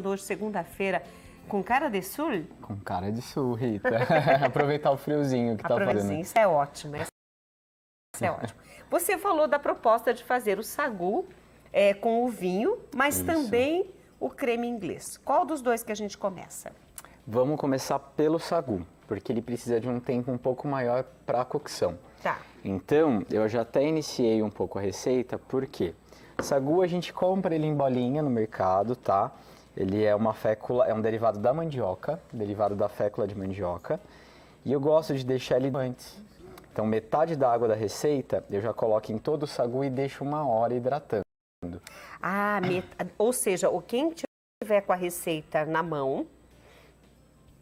Hoje, segunda-feira, com cara de sul? Com cara de sul, Rita. Aproveitar o friozinho que tá fazendo. Isso é ótimo, né? Isso é ótimo. Você falou da proposta de fazer o sagu com o vinho, mas também o creme inglês. Qual dos dois que a gente começa? Vamos começar pelo sagu, porque ele precisa de um tempo um pouco maior para a cocção. Tá. Então, eu já até iniciei um pouco a receita, porque sagu a gente compra ele em bolinha no mercado, tá? Ele é uma fécula, é um derivado da mandioca, derivado da fécula de mandioca. E eu gosto de deixar ele antes. Então, metade da água da receita, eu já coloco em todo o sagu e deixo 1 hora hidratando. Ah, ou seja, quem tiver com a receita na mão,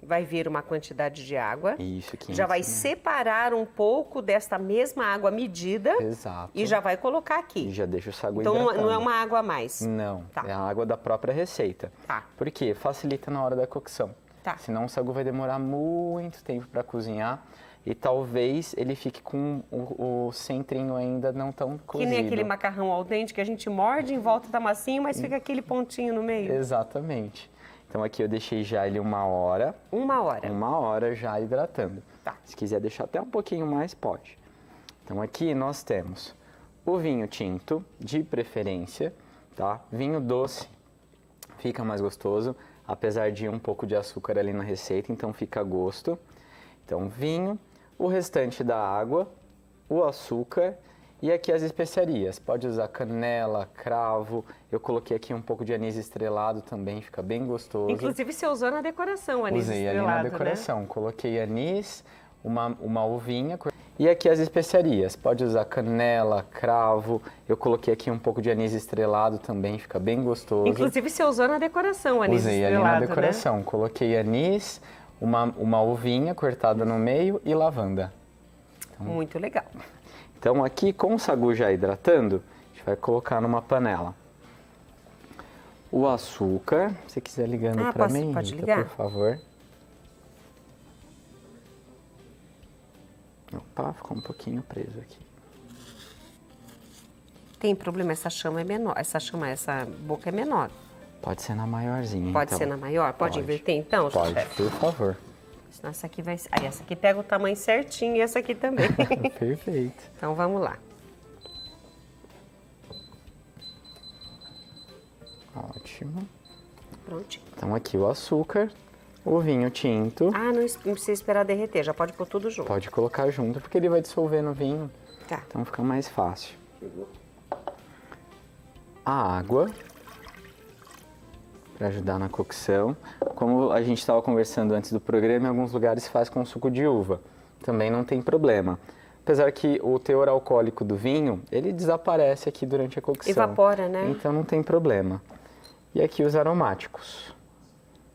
vai ver uma quantidade de água. Isso, 500 já vai separar um pouco desta mesma água medida. Exato. E já vai colocar aqui. E já deixa o sagu então, hidratando. Então não é uma água a mais? Não, é a água da própria receita. Tá. Por quê? Facilita na hora da cocção. Tá. Senão o sagu vai demorar muito tempo para cozinhar e talvez ele fique com o centrinho ainda não tão cozido. Que nem aquele macarrão al dente que a gente morde em volta da massinha, mas fica aquele pontinho no meio. Exatamente. Então aqui eu deixei já ele 1 hora. 1 hora? 1 hora já hidratando. Tá. Se quiser deixar até um pouquinho mais, pode. Então aqui nós temos o vinho tinto, de preferência, tá? Vinho doce, fica mais gostoso, apesar de um pouco de açúcar ali na receita, então fica a gosto. Então vinho, o restante da água, o açúcar e aqui as especiarias. Pode usar canela, cravo. Eu coloquei aqui um pouco de anis estrelado também, fica bem gostoso. Inclusive você usou na decoração anis estrelado, ali na decoração. Né? Coloquei anis, uma uvinha. E aqui as especiarias. Pode usar canela, cravo. Eu coloquei aqui um pouco de anis estrelado também, fica bem gostoso. Inclusive você usou na decoração anis estrelado, ali na decoração. Né? Coloquei anis, uma uvinha cortada no meio e lavanda. Então, muito legal. Então aqui com o sagu já hidratando, a gente vai colocar numa panela o açúcar. Se você quiser ligando para mim, pode Rita, ligar? por favor. Opa, ficou um pouquinho preso aqui. Tem problema, essa chama é menor, essa boca é menor. Pode ser na maiorzinha, Pode ser na maior? Pode inverter então, Pode, chefe? por favor. Senão essa aqui vai... Aí essa aqui pega o tamanho certinho e essa aqui também. Perfeito. Então vamos lá. Ótimo. Prontinho. Então aqui o açúcar, o vinho tinto. Ah, não precisa esperar derreter, já pode pôr tudo junto. Pode colocar junto, porque ele vai dissolver no vinho. Tá. Então fica mais fácil. A água, para ajudar na cocção. Como a gente estava conversando antes do programa, em alguns lugares se faz com suco de uva. Também não tem problema. Apesar que o teor alcoólico do vinho, ele desaparece aqui durante a cocção. Evapora, né? Então não tem problema. E aqui os aromáticos.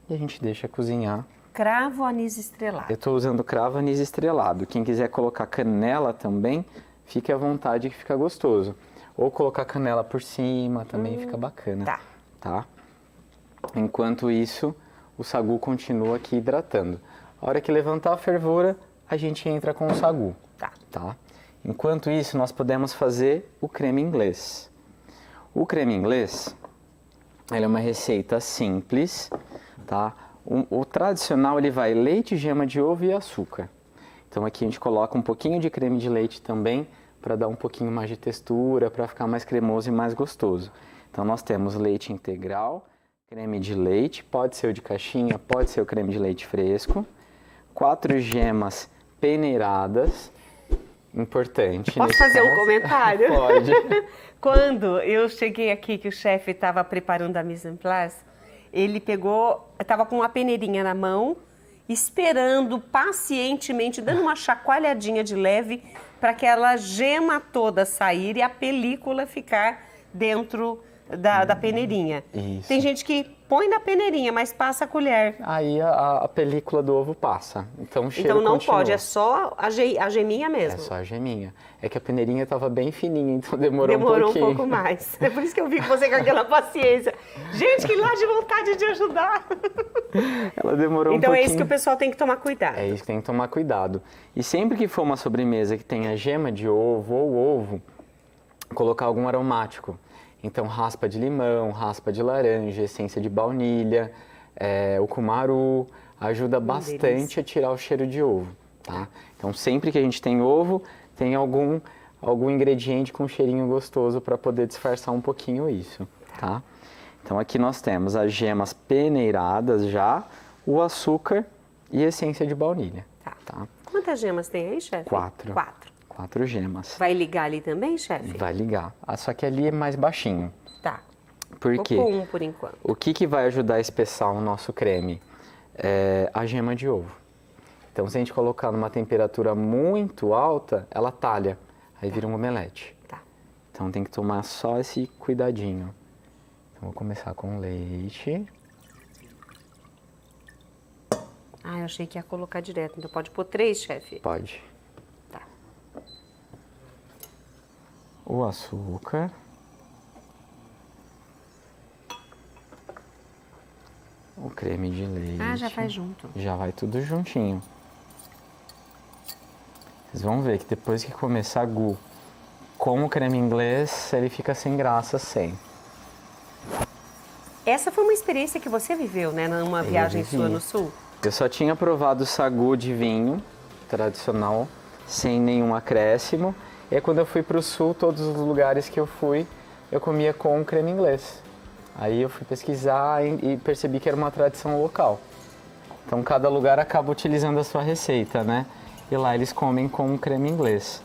E a gente deixa cozinhar. Cravo anis estrelado. Eu estou usando cravo anis estrelado. Quem quiser colocar canela também, fique à vontade que fica gostoso. Ou colocar canela por cima também fica bacana. Tá? Enquanto isso, o sagu continua aqui hidratando. A hora que levantar a fervura, a gente entra com o sagu. Tá? Enquanto isso, nós podemos fazer o creme inglês. O creme inglês, ele é uma receita simples, tá? O tradicional, ele vai leite, gema de ovo e açúcar. Então aqui a gente coloca um pouquinho de creme de leite também, para dar um pouquinho mais de textura, para ficar mais cremoso e mais gostoso. Então nós temos leite integral, creme de leite, pode ser o de caixinha, pode ser o creme de leite fresco, 4 gemas peneiradas, importante. Posso fazer um comentário? Pode. Quando eu cheguei aqui, que o chefe estava preparando a mise en place, ele estava com uma peneirinha na mão, esperando pacientemente, dando uma chacoalhadinha de leve para aquela gema toda sair e a película ficar dentro da peneirinha. Isso. Tem gente que põe na peneirinha, mas passa a colher. Aí a película do ovo passa. Então o cheiro Então não continua. pode, é só a geminha mesmo. É só a geminha. É que a peneirinha estava bem fininha, então demorou um pouquinho. Demorou um pouco mais. É por isso que eu vi você com aquela paciência. Gente, que lá de vontade de ajudar. Ela demorou um pouquinho. Então é isso que o pessoal tem que tomar cuidado. É isso que tem que tomar cuidado. E sempre que for uma sobremesa que tenha gema de ovo ou ovo, colocar algum aromático. Então, raspa de limão, raspa de laranja, essência de baunilha, o cumaru, ajuda bastante a tirar o cheiro de ovo, tá? Então, sempre que a gente tem ovo, tem algum ingrediente com cheirinho gostoso para poder disfarçar um pouquinho isso, tá? Então, aqui nós temos as gemas peneiradas já, o açúcar e a essência de baunilha. Tá? Quantas gemas tem aí, chefe? 4. 4 gemas. Vai ligar ali também, chefe? Vai ligar. Só que ali é mais baixinho. Tá. Por quê? Vou pôr por enquanto. O que vai ajudar a espessar o nosso creme? É a gema de ovo. Então, se a gente colocar numa temperatura muito alta, ela talha. Aí vira um omelete. Tá. Então, tem que tomar só esse cuidadinho. Então, vou começar com leite. Eu achei que ia colocar direto. Então, pode pôr 3, chefe? Pode. Tá. O açúcar. O creme de leite. Já vai junto. Já vai tudo juntinho. Vocês vão ver que depois que começar Gu com o creme inglês, ele fica sem graça, sem. Essa foi uma experiência que você viveu, né? Numa viagem sua no sul? Eu só tinha provado o sagu de vinho tradicional, sem nenhum acréscimo. E aí, quando eu fui para o sul, todos os lugares que eu fui, eu comia com creme inglês. Aí eu fui pesquisar e percebi que era uma tradição local. Então, cada lugar acaba utilizando a sua receita, né? E lá eles comem com creme inglês.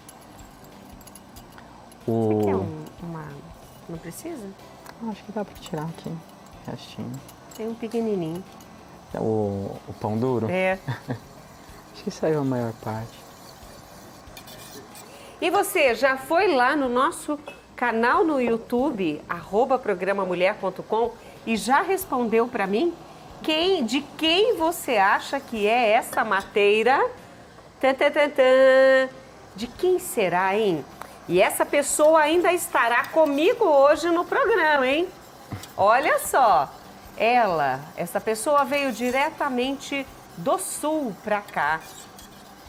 Você quer Não precisa? Acho que dá para tirar aqui, restinho. Tem um pequenininho. O pão duro? Acho que saiu a maior parte. E você já foi lá no nosso canal no YouTube, @programamulher.com, e já respondeu para mim de quem você acha que é essa mateira? De quem será, hein? E essa pessoa ainda estará comigo hoje no programa, hein? Olha só, essa pessoa veio diretamente do sul para cá.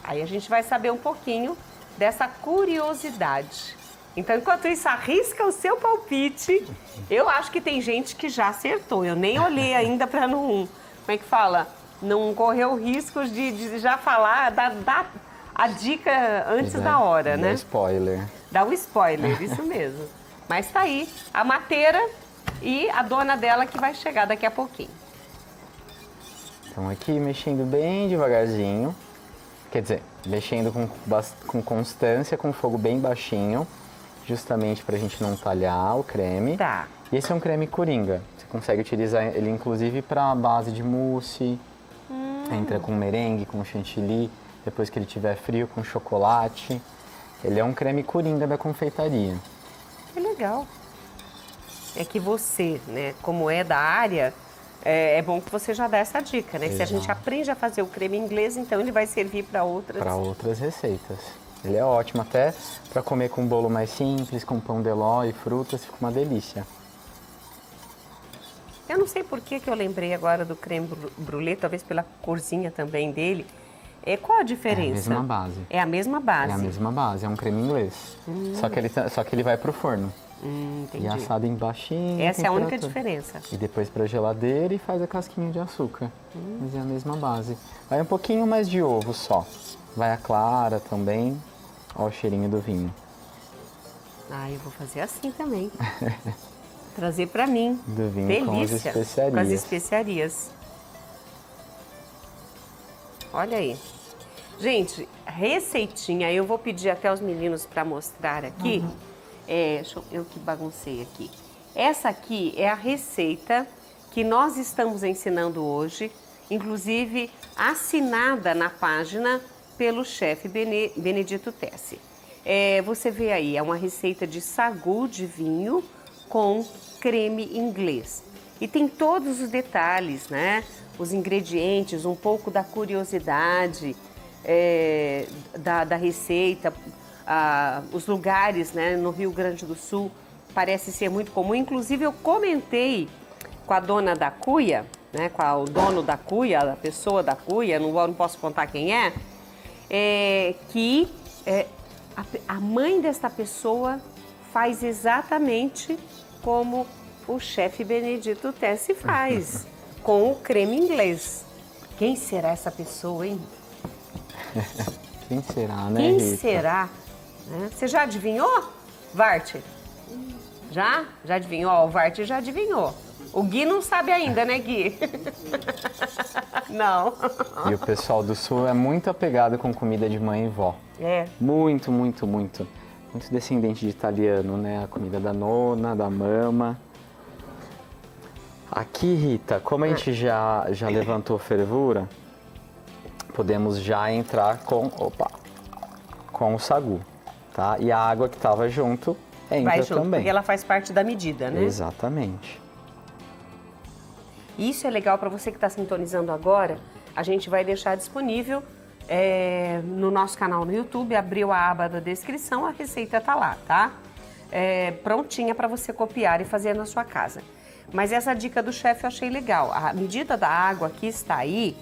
Aí a gente vai saber um pouquinho dessa curiosidade. Então, enquanto isso, arrisca o seu palpite. Eu acho que tem gente que já acertou. Eu nem olhei ainda para não... Como é que fala? Não correu riscos de já falar, dar a dica antes da hora, né? Dá spoiler. Dá o spoiler, isso mesmo. Mas tá aí, a mateira e a dona dela que vai chegar daqui a pouquinho. Então, aqui mexendo bem devagarzinho. Quer dizer, mexendo com constância, com fogo bem baixinho, justamente pra gente não talhar o creme. Tá. E esse é um creme coringa. Você consegue utilizar ele, inclusive, pra base de mousse. Entra com merengue, com chantilly, depois que ele estiver frio, com chocolate. Ele é um creme coringa da confeitaria. Que legal. É que você, né, como é da área... É bom que você já dá essa dica, né? Exato. Se a gente aprende a fazer o creme inglês, então ele vai servir para outras... Para outras receitas. Ele é ótimo até para comer com um bolo mais simples, com pão de ló e frutas, fica uma delícia. Eu não sei por que eu lembrei agora do creme brulee, talvez pela corzinha também dele. Qual a diferença? É a mesma base. É a mesma base? É a mesma base, é um creme inglês. Só que ele vai pro forno. Entendi. E assado em baixinho. Essa é a única diferença. E depois para geladeira e faz a casquinha de açúcar. Mas é a mesma base. Vai um pouquinho mais de ovo só. Vai a clara também. Olha o cheirinho do vinho. Eu vou fazer assim também. Trazer para mim. Do vinho. Delícia. Com as especiarias. Com as especiarias. Olha aí. Gente, receitinha. Eu vou pedir até os meninos para mostrar aqui. Eu que baguncei aqui. Essa aqui é a receita que nós estamos ensinando hoje, inclusive assinada na página pelo chefe Benedito Tessi. Você vê aí, é uma receita de sagu de vinho com creme inglês. E tem todos os detalhes, né? Os ingredientes, um pouco da curiosidade da receita. Os lugares, né, no Rio Grande do Sul parece ser muito comum. Inclusive eu comentei com a dona da cuia, né, com o dono da cuia, a pessoa da cuia, não posso contar quem que a mãe desta pessoa faz exatamente como o chefe Benedito Tessi faz, com o creme inglês. Quem será essa pessoa, hein? Quem será, né, Quem Rita? será? Você já adivinhou, Vart? Já? Já adivinhou? Ó, o Vart já adivinhou. O Gui não sabe ainda, né, Gui? Não. E o pessoal do Sul é muito apegado com comida de mãe e vó. É. Muito, muito, muito. Muito descendente de italiano, né? A comida da nona, da mama. Aqui, Rita, como a gente já levantou fervura, podemos já entrar com o sagu, tá? E a água que estava junto entra Vai junto, também. porque ela faz parte da medida, né? Exatamente. Isso é legal para você que está sintonizando agora. A gente vai deixar disponível no nosso canal no YouTube. Abriu a aba da descrição, a receita tá lá, tá? Prontinha para você copiar e fazer na sua casa. Mas essa dica do chefe eu achei legal. A medida da água que está aí,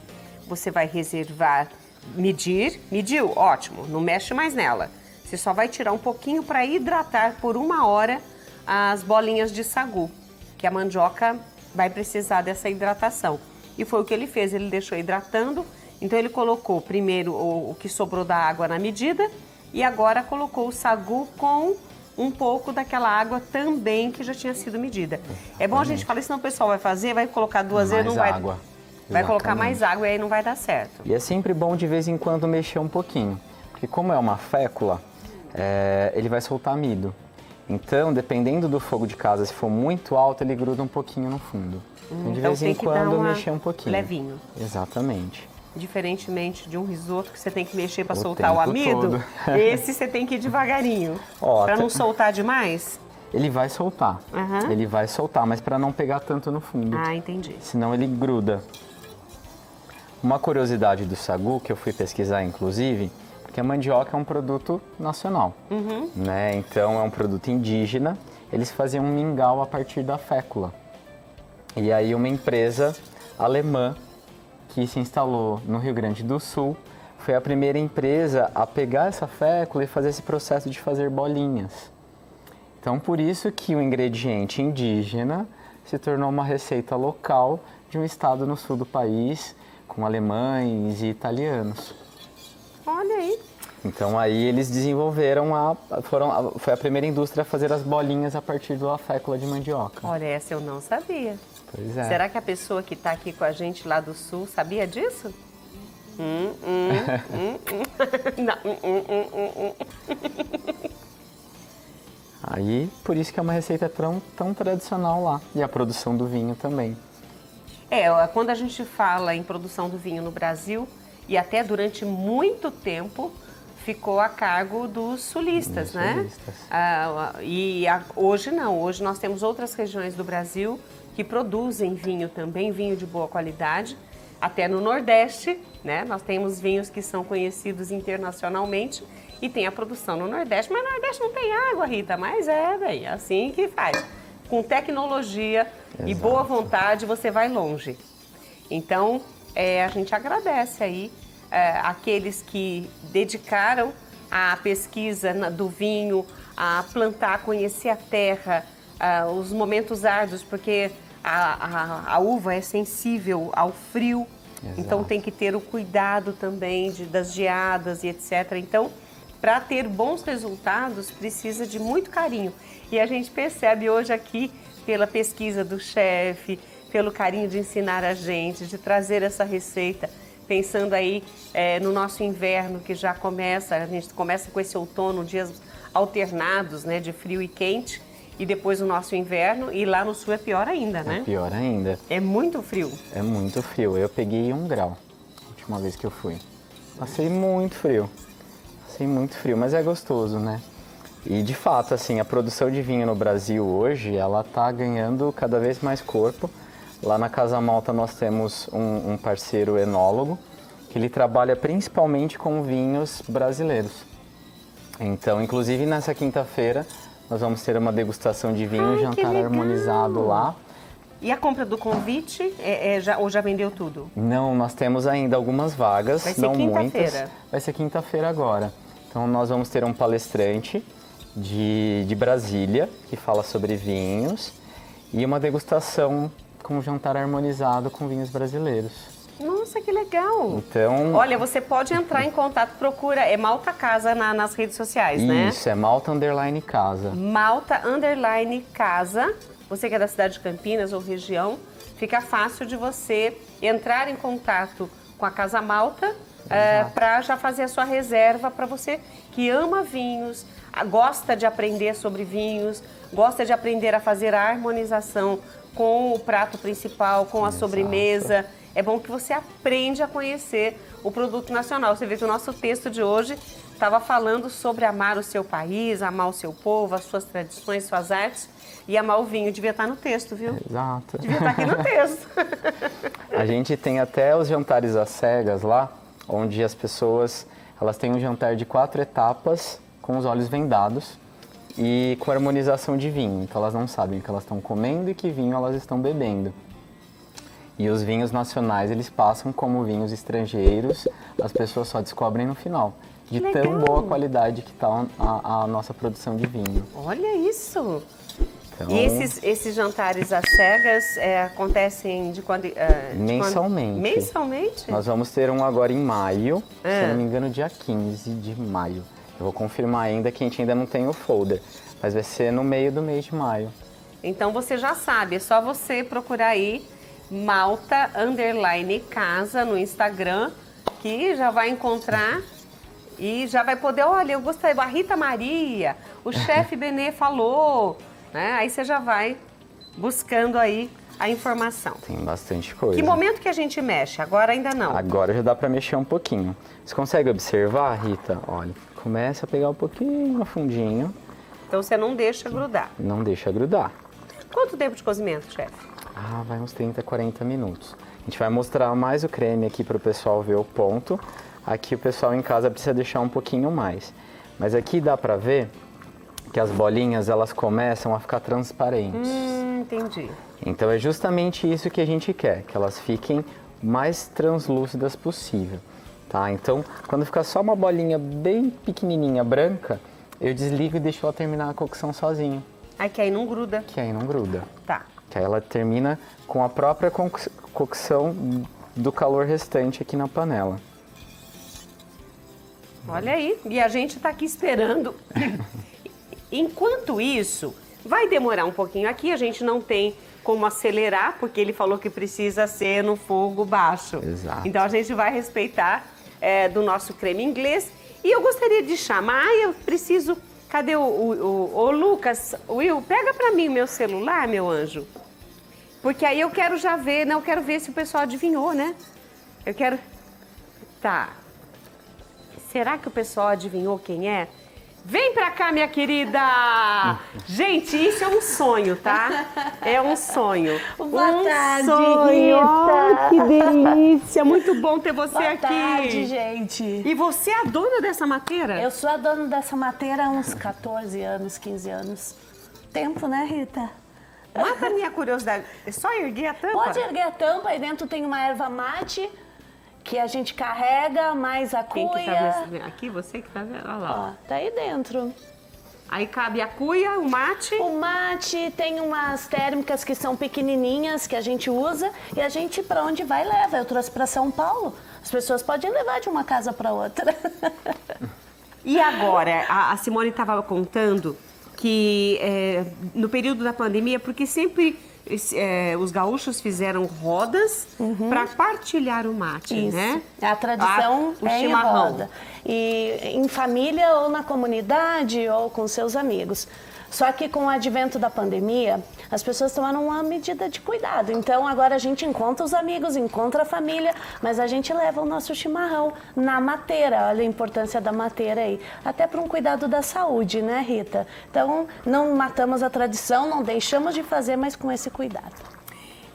você vai reservar, mediu, ótimo, não mexe mais nela. Você só vai tirar um pouquinho para hidratar por 1 hora as bolinhas de sagu, que a mandioca vai precisar dessa hidratação. E foi o que ele fez, ele deixou hidratando, então ele colocou primeiro o que sobrou da água na medida e agora colocou o sagu com um pouco daquela água também que já tinha sido medida. É bom a gente falar, senão o pessoal vai fazer, vai colocar 2 vezes, não vai... água. Vai colocar mais água e aí não vai dar certo. E é sempre bom de vez em quando mexer um pouquinho, porque como é uma fécula, ele vai soltar amido. Então, dependendo do fogo de casa, se for muito alto, ele gruda um pouquinho no fundo. Então, de vez em quando, mexer um pouquinho. Levinho. Exatamente. Diferentemente de um risoto que você tem que mexer para soltar o amido, esse você tem que ir devagarinho. Para não soltar demais? Ele vai soltar. Ele vai soltar, mas para não pegar tanto no fundo. Ah, entendi. Senão ele gruda. Uma curiosidade do sagu, que eu fui pesquisar, inclusive, porque a mandioca é um produto nacional, né? Então é um produto indígena. Eles faziam um mingau a partir da fécula. E aí uma empresa alemã que se instalou no Rio Grande do Sul foi a primeira empresa a pegar essa fécula e fazer esse processo de fazer bolinhas. Então por isso que o ingrediente indígena se tornou uma receita local de um estado no sul do país, com alemães e italianos. Olha aí. Então aí eles desenvolveram, foi a primeira indústria a fazer as bolinhas a partir da fécula de mandioca. Olha, essa eu não sabia. Pois é. Será que a pessoa que está aqui com a gente lá do sul sabia disso? Não. Aí, por isso que é uma receita tão tradicional lá. E a produção do vinho também. Quando a gente fala em produção do vinho no Brasil, e até durante muito tempo, ficou a cargo dos sulistas, né? Hoje não, hoje nós temos outras regiões do Brasil que produzem vinho também, vinho de boa qualidade. Até no Nordeste, né? Nós temos vinhos que são conhecidos internacionalmente e tem a produção no Nordeste. Mas no Nordeste não tem água, Rita, mas é assim que faz. Com tecnologia e boa vontade, você vai longe. Então, a gente agradece aí aqueles que dedicaram a pesquisa do vinho, a plantar, conhecer a terra, os momentos árduos, porque a uva é sensível ao frio, então tem que ter o cuidado também das geadas e etc. Então, para ter bons resultados, precisa de muito carinho. E a gente percebe hoje aqui, pela pesquisa do chefe, pelo carinho de ensinar a gente, de trazer essa receita, pensando aí no nosso inverno que já começa, a gente começa com esse outono, dias alternados, né, de frio e quente, e depois o nosso inverno, e lá no sul é pior ainda, né? É pior ainda. É muito frio. É muito frio. Eu peguei 1 grau a última vez que eu fui. Passei muito frio. Mas é gostoso, né? E de fato, assim, a produção de vinho no Brasil hoje, ela tá ganhando cada vez mais corpo. Lá na Casa Malta nós temos um parceiro enólogo, que ele trabalha principalmente com vinhos brasileiros. Então, inclusive nessa quinta-feira, nós vamos ter uma degustação de vinho, jantar harmonizado lá. E a compra do convite, ou já vendeu tudo? Não, nós temos ainda algumas vagas, Vai ser não quinta-feira. muitas. Vai ser quinta-feira agora. Então nós vamos ter um palestrante de Brasília, que fala sobre vinhos, e uma degustação com um jantar harmonizado com vinhos brasileiros. Nossa, que legal! Então, olha, você pode entrar em contato, procura, é Malta Casa nas redes sociais, né? Isso, é Malta _ Casa. Malta _ Casa. Você que é da cidade de Campinas ou região, fica fácil de você entrar em contato com a Casa Malta para já fazer a sua reserva, para você que ama vinhos, gosta de aprender sobre vinhos, gosta de aprender a fazer a harmonização com o prato principal, com a sobremesa. É bom que você aprende a conhecer o produto nacional. Você vê que o nosso texto de hoje estava falando sobre amar o seu país, amar o seu povo, as suas tradições, suas artes. E amar o vinho devia estar no texto, viu? Exato. Devia estar aqui no texto. A gente tem até os jantares às cegas lá, onde as pessoas elas têm um jantar de 4 etapas, com os olhos vendados e com harmonização de vinho. Então elas não sabem o que elas estão comendo e que vinho elas estão bebendo. E os vinhos nacionais, eles passam como vinhos estrangeiros, as pessoas só descobrem no final, de tão boa qualidade que está a nossa produção de vinho. Olha isso! Então, e esses jantares às cegas acontecem de quando? Mensalmente. Mensalmente? Nós vamos ter um agora em maio, se eu não me engano, dia 15 de maio. Eu vou confirmar ainda que a gente ainda não tem o folder, mas vai ser no meio do mês de maio. Então você já sabe, é só você procurar aí Malta _ Casa no Instagram, que já vai encontrar e já vai poder, olha, eu gostei, a Rita Maria, o chefe Benê falou, né? Aí você já vai buscando aí a informação. Tem bastante coisa. Que momento que a gente mexe? Agora ainda não. Agora já dá para mexer um pouquinho. Você consegue observar, Rita? Olha, começa a pegar um pouquinho no fundinho. Então você não deixa grudar. Não deixa grudar. Quanto tempo de cozimento, chefe? Vai uns 30, 40 minutos. A gente vai mostrar mais o creme aqui para o pessoal ver o ponto. Aqui o pessoal em casa precisa deixar um pouquinho mais. Mas aqui dá para ver que as bolinhas elas começam a ficar transparentes. Entendi. Então é justamente isso que a gente quer, que elas fiquem mais translúcidas possível, tá? Então, quando ficar só uma bolinha bem pequenininha, branca, eu desligo e deixo ela terminar a cocção sozinha. Que aí não gruda. Que aí não gruda. Tá. Que aí ela termina com a própria cocção do calor restante aqui na panela. Olha aí, e a gente tá aqui esperando. Enquanto isso, vai demorar um pouquinho aqui, a gente não tem como acelerar, porque ele falou que precisa ser no fogo baixo. Exato. Então a gente vai respeitar do nosso creme inglês. E eu gostaria de chamar, eu preciso... Cadê o Lucas? Will, pega pra mim o meu celular, meu anjo. Porque aí eu quero já ver, né? Eu quero ver se o pessoal adivinhou, né? Eu quero... Tá. Será que o pessoal adivinhou quem é? Vem pra cá, minha querida! Gente, isso é um sonho, tá? É um sonho. Boa tarde, sonho. Rita! Oh, que delícia! Muito bom ter você Boa aqui. tarde, gente. E você é a dona dessa mateira? Eu sou a dona dessa mateira há uns 14 anos, 15 anos. Tempo, né, Rita? Mata a minha curiosidade. É só erguer a tampa? Pode erguer a tampa, aí dentro tem uma erva mate que a gente carrega, mais a Quem cuia. que tá nesse... Aqui, você que tá vendo? Olha lá. Ó, tá aí dentro. Aí cabe a cuia, o mate. O mate tem umas térmicas que são pequenininhas que a gente usa e a gente para onde vai leva. Eu trouxe para São Paulo. As pessoas podem levar de uma casa para outra. E agora, a Simone estava contando que no período da pandemia, porque sempre os gaúchos fizeram rodas para partilhar o mate, Isso. né? A tradição o é em chimarrão. roda. E em família ou na comunidade ou com seus amigos. Só que com o advento da pandemia, as pessoas tomaram uma medida de cuidado. Então agora a gente encontra os amigos, encontra a família, mas a gente leva o nosso chimarrão na mateira. Olha a importância da mateira aí. Até para um cuidado da saúde, né, Rita? Então não matamos a tradição, não deixamos de fazer, mas com esse cuidado.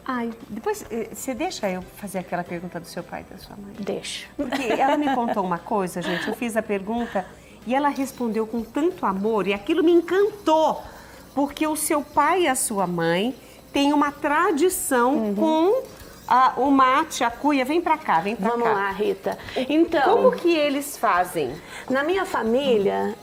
Ai, depois você deixa eu fazer aquela pergunta do seu pai e da sua mãe? Deixa. Porque ela me contou uma coisa, gente, eu fiz a pergunta e ela respondeu com tanto amor e aquilo me encantou, porque o seu pai e a sua mãe têm uma tradição com o mate, a cuia, vem pra cá, vem pra cá. Vamos lá, Rita. Então, como que eles fazem? Na minha família,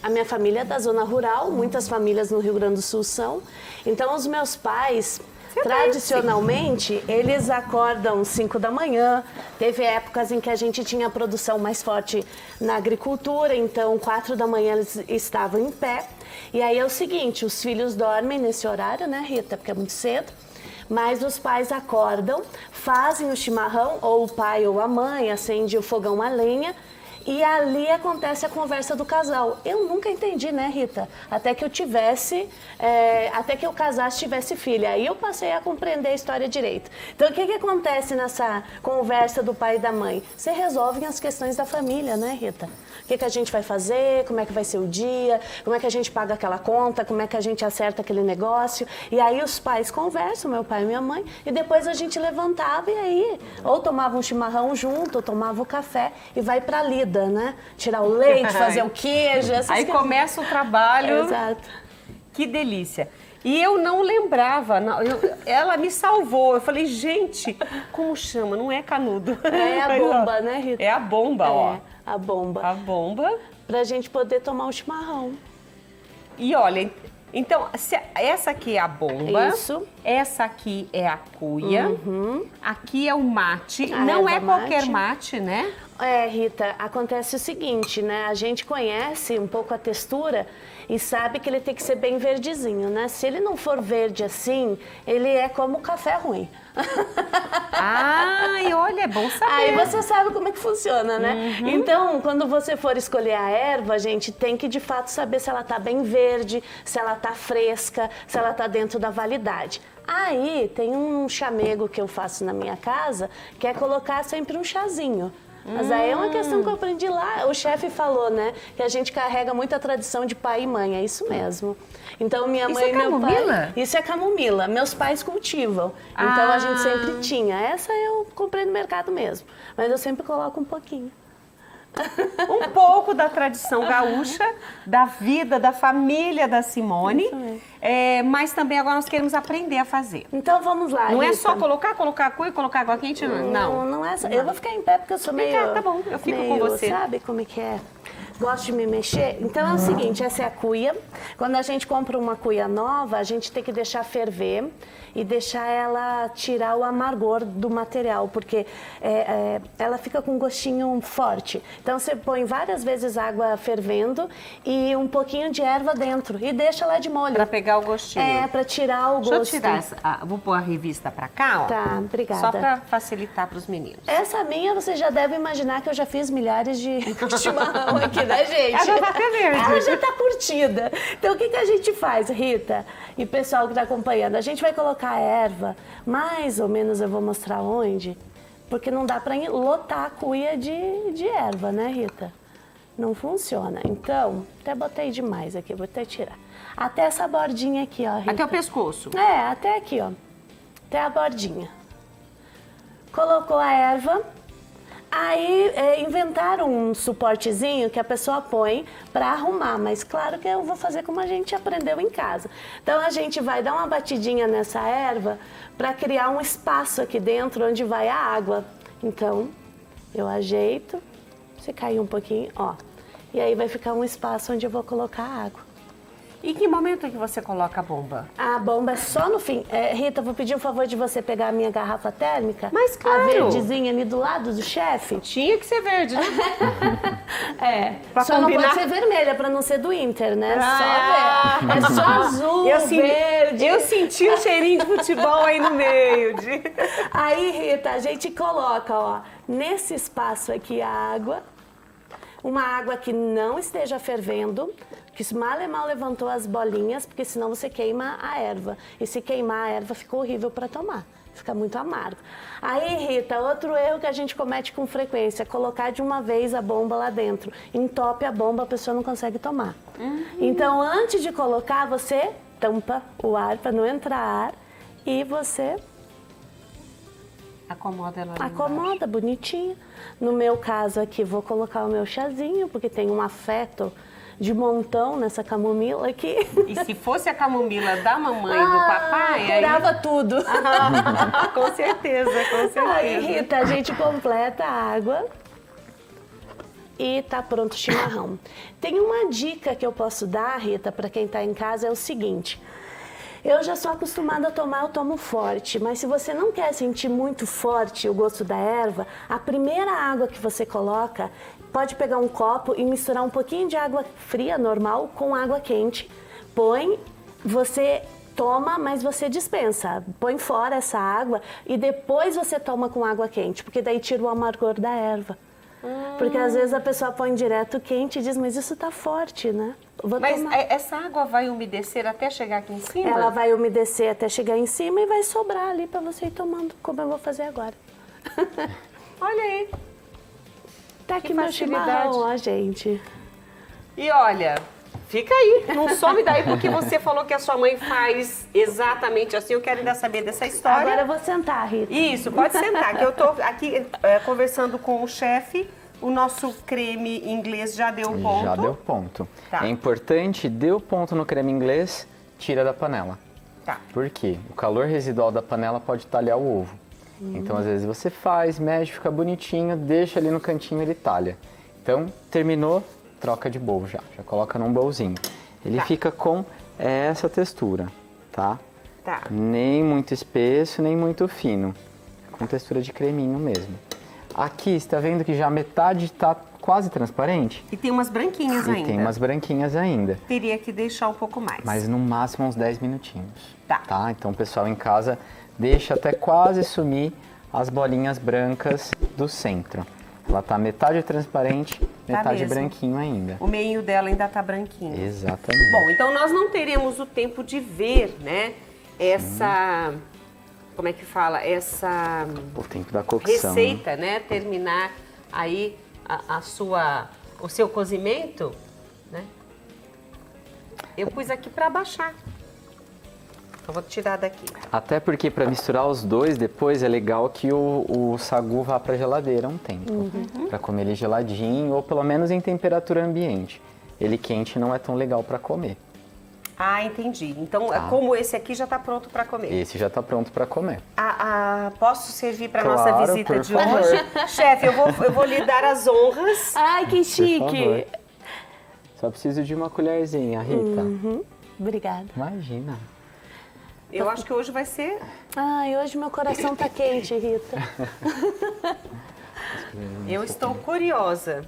a minha família é da zona rural, muitas famílias no Rio Grande do Sul são. Então, os meus pais, tradicionalmente, eles acordam 5 da manhã. Teve épocas em que a gente tinha produção mais forte na agricultura, então 4 da manhã eles estavam em pé. E aí é o seguinte, os filhos dormem nesse horário, né, Rita, porque é muito cedo. Mas os pais acordam, fazem o chimarrão, ou o pai ou a mãe acende o fogão a lenha, e ali acontece a conversa do casal. Eu nunca entendi, né, Rita? Até que eu casasse, tivesse filha. Aí eu passei a compreender a história direito. Então, o que acontece nessa conversa do pai e da mãe? Você resolve as questões da família, né, Rita? O que a gente vai fazer, como é que vai ser o dia, como é que a gente paga aquela conta, como é que a gente acerta aquele negócio. E aí os pais conversam, meu pai e minha mãe, e depois a gente levantava e aí ou tomava um chimarrão junto, ou tomava o café e vai pra lida, né? Tirar o leite, fazer o queijo. Aí começa o trabalho. Exato. Que delícia. E eu não lembrava, ela me salvou. Eu falei, gente, como chama? Não é canudo. É a bomba, né, Rita? É a bomba, ó. A bomba. A bomba. Pra gente poder tomar um chimarrão. E olha, então, essa aqui é a bomba. Isso. Essa aqui é a cuia. Uhum. Aqui é o mate. A Não é erva qualquer mate, né? Rita, acontece o seguinte, né? A gente conhece um pouco a textura e sabe que ele tem que ser bem verdezinho, né? Se ele não for verde assim, ele é como café ruim. Ai, olha, é bom saber. Aí você sabe como é que funciona, né? Uhum. Então, quando você for escolher a erva, gente, tem que de fato saber se ela tá bem verde, se ela tá fresca, se ela tá dentro da validade. Aí, tem um chamego que eu faço na minha casa, que é colocar sempre um chazinho. Mas aí é uma questão que eu aprendi lá. O chefe falou, né, que a gente carrega muita tradição de pai e mãe, é isso mesmo. Então minha mãe e meu pai... Isso é camomila. Meus pais cultivam. Então a gente sempre tinha. Essa eu comprei no mercado mesmo. Mas eu sempre coloco um pouquinho. Um pouco da tradição gaúcha, da vida, da família da Simone. Mas também agora nós queremos aprender a fazer. Então vamos lá, Não Rita. É só colocar a cuia e colocar água quente? Não é só. Eu vou ficar em pé porque eu sou meio... Tá bom, eu fico com você. Sabe como é que é? Gosto de me mexer. Então é o seguinte, essa é a cuia. Quando a gente compra uma cuia nova, a gente tem que deixar ferver e deixar ela tirar o amargor do material, porque ela fica com um gostinho forte. Então você põe várias vezes água fervendo e um pouquinho de erva dentro e deixa ela de molho. Pra pegar o gostinho. Pra tirar o gosto. Deixa eu tirar vou pôr a revista pra cá, ó. Tá, obrigada. Só pra facilitar pros meninos. Essa minha, você já deve imaginar que eu já fiz milhares de chimarrão aqui, né, gente? Ela já tá até verde. Ela já tá curtida. Então, o que a gente faz, Rita? E o pessoal que tá acompanhando? A gente vai colocar a erva, mais ou menos eu vou mostrar onde, porque não dá pra lotar a cuia de erva, né, Rita? Não funciona. Então, até botei demais aqui, vou até tirar. Até essa bordinha aqui, ó, Rita. Até o pescoço. Até aqui, ó. Até a bordinha. Colocou a erva. Aí inventaram um suportezinho que a pessoa põe para arrumar, mas claro que eu vou fazer como a gente aprendeu em casa. Então a gente vai dar uma batidinha nessa erva para criar um espaço aqui dentro onde vai a água. Então eu ajeito, se cair um pouquinho, ó, e aí vai ficar um espaço onde eu vou colocar a água. E que momento é que você coloca a bomba? A bomba é só no fim. Rita, vou pedir um favor de você pegar a minha garrafa térmica. Mas claro. A verdezinha ali do lado do chefe. Tinha que ser verde, né? Só combinar... não pode ser vermelha, pra não ser do Inter, né? Só verde. É só azul, verde. Eu senti um cheirinho de futebol aí no meio. Aí, Rita, a gente coloca, ó, nesse espaço aqui a água. Uma água que não esteja fervendo, que mal e mal levantou as bolinhas, porque senão você queima a erva. E se queimar a erva, fica horrível para tomar. Fica muito amargo. Aí, Rita, outro erro que a gente comete com frequência é colocar de uma vez a bomba lá dentro. Entope a bomba, a pessoa não consegue tomar. Então, antes de colocar, você tampa o ar para não entrar ar e você... Acomoda ela ali bonitinho. No meu caso aqui, vou colocar o meu chazinho, porque tem um afeto de montão nessa camomila aqui. E se fosse a camomila da mamãe e do papai... Curava tudo. Com certeza, com certeza. Aí, Rita, a gente completa a água e tá pronto o chimarrão. Tem uma dica que eu posso dar, Rita, para quem tá em casa, é o seguinte. Eu já sou acostumada a tomar, eu tomo forte, mas se você não quer sentir muito forte o gosto da erva, a primeira água que você coloca, pode pegar um copo e misturar um pouquinho de água fria, normal, com água quente. Põe, você toma, mas você dispensa. Põe fora essa água e depois você toma com água quente, porque daí tira o amargor da erva. Porque às vezes a pessoa põe direto quente e diz, mas isso tá forte, né? Mas essa água vai umedecer até chegar aqui em cima? Ela vai umedecer até chegar em cima e vai sobrar ali para você ir tomando, como eu vou fazer agora. Olha aí. Tá aqui meu chimarrão, ó, gente. E olha, fica aí, não some daí porque você falou que a sua mãe faz exatamente assim. Eu quero ainda saber dessa história. Agora eu vou sentar, Rita. Isso, pode sentar, que eu tô aqui conversando com o chefe. O nosso creme inglês já deu ponto. Já deu ponto. Tá. É importante, deu ponto no creme inglês, tira da panela. Tá. Por quê? O calor residual da panela pode talhar o ovo. Então, às vezes, você faz, mexe, fica bonitinho, deixa ali no cantinho, ele talha. Então, terminou, troca de bowl já coloca num bowlzinho. Ele fica com essa textura, tá? Tá. Nem muito espesso, nem muito fino. Com textura de creminho mesmo. Aqui, você tá vendo que já metade tá quase transparente? E tem umas branquinhas ainda. Tem umas branquinhas ainda. Teria que deixar um pouco mais. Mas no máximo uns 10 minutinhos. Tá. Então o pessoal em casa deixa até quase sumir as bolinhas brancas do centro. Ela tá metade transparente, metade mesmo. branquinho ainda. O meinho dela ainda tá branquinho. Exatamente. Bom, então nós não teremos o tempo de ver, né, essa... Como é que fala? Essa O tempo da cocção. receita, né? Terminar aí o seu cozimento, né? Eu pus aqui para baixar. Eu vou tirar daqui. Até porque para misturar os dois depois é legal que o sagu vá para geladeira um tempo. Para comer ele geladinho ou pelo menos em temperatura ambiente. Ele quente não é tão legal para comer. Ah, entendi. Então, como esse aqui já está pronto para comer. Esse já está pronto para comer. Posso servir para Claro, nossa visita por de favor. hoje? Chefe, eu vou lhe dar as honras. Ai, que Por chique. favor. Só preciso de uma colherzinha, Rita. Obrigada. Imagina. Eu acho que hoje vai ser... Ai, hoje meu coração tá quente, Rita. Eu estou curiosa.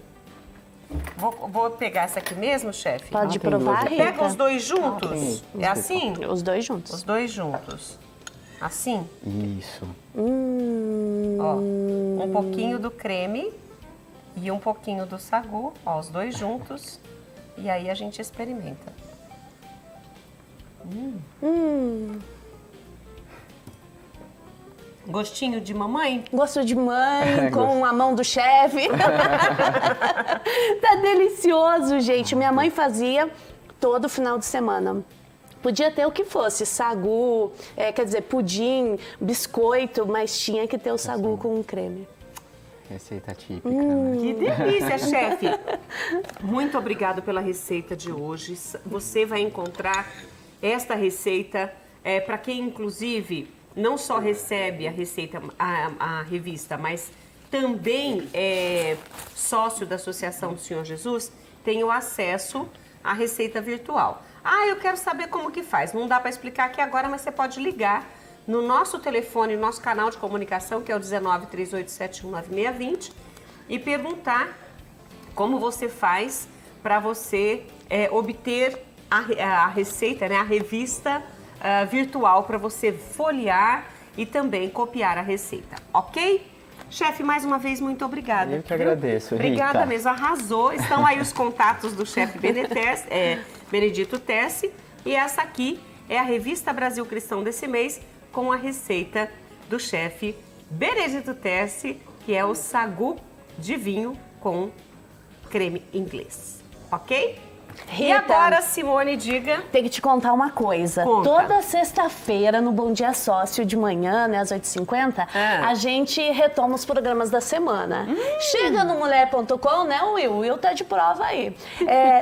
Vou pegar essa aqui mesmo, chefe? Pode tem provar, duas. Rita? Pega os dois juntos? tem. É assim? Os dois juntos. Os dois juntos. Assim? Isso. Ó, um pouquinho do creme e um pouquinho do sagu. Ó, os dois juntos. E aí a gente experimenta. Gostinho de mamãe? Gosto de mãe, com a mão do chefe. Tá delicioso, gente. Minha mãe fazia todo final de semana. Podia ter o que fosse, sagu, quer dizer, pudim, biscoito, mas tinha que ter o sagu com creme. Receita típica, né? Que delícia, chefe! Muito obrigado pela receita de hoje. Você vai encontrar esta receita para quem, inclusive, não só recebe a receita, a revista, mas também é sócio da Associação do Senhor Jesus, tem o acesso à receita virtual. Eu quero saber como que faz. Não dá para explicar aqui agora, mas você pode ligar no nosso telefone, no nosso canal de comunicação, que é o 1938719620, e perguntar como você faz para você obter a receita, né, a revista virtual para você folhear e também copiar a receita, ok? Chefe, mais uma vez, muito obrigada. Eu que agradeço, Rita. Obrigada mesmo, arrasou. Estão aí os contatos do chefe Benedito Tessi. E essa aqui é a revista Brasil Cristão desse mês, com a receita do chefe Benedito Tessi, que é o sagu de vinho com creme inglês. Ok? E agora, Simone, diga. Tem que te contar uma coisa. Conta. Toda sexta-feira, no Bom Dia Sócio de manhã, né, às 8h50, a gente retoma os programas da semana. Chega no mulher.com, né, o Will tá de prova aí.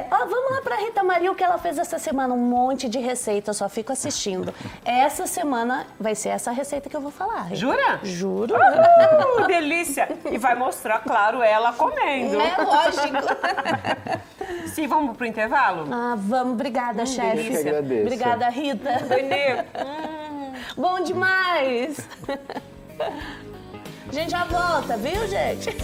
Vamos lá pra Rita Maria, o que ela fez essa semana, um monte de receita, eu só fico assistindo. Essa semana vai ser essa receita que eu vou falar. Rita. Jura? Juro. Delícia! E vai mostrar, claro, ela comendo. É lógico. Sim, vamos pro intervalo? Vamos. Obrigada, chefe. Eu que agradeço. Obrigada, Rita. Bom demais. A gente já volta, viu, gente?